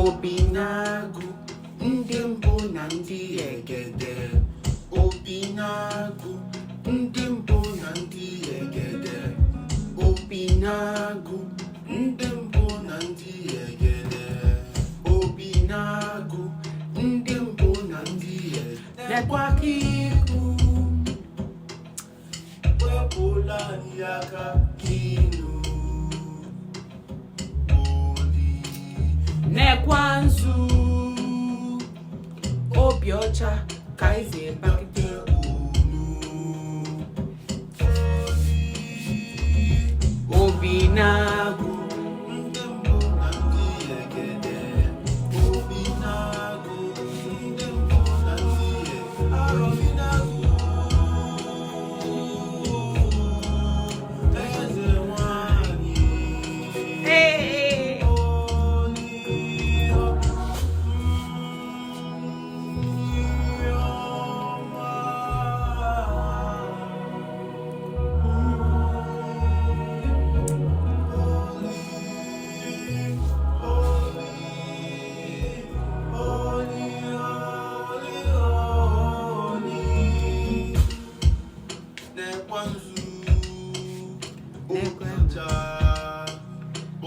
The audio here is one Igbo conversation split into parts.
Obinagu, ndị mbụ na ndị egede. Obinagu, ndị mbụ na ndị egede. Obinagu, ndị mbụ na ndị egede. Obinagu, ndị mbụ na ndị egede. Lekwa kiku, wepụla anyị aka kinu. Nekwanzu obi ọcha ka eze bakite unu. Obinagu, ndị mbụ na ndị egede. Obinagu, ndị mbụ na ndị egede. Obinagu, eze nwanyị.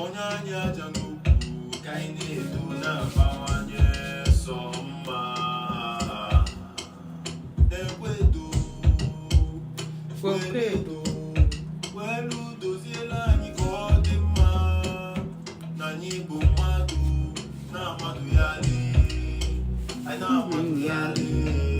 Onye aja n'ukwu ka anyị na-edo na-abawanye sọ mma. Ekwedo welu doziela anyị ka ọ dị mma, na anyị bụ mmadụ na-amadụ ya lee.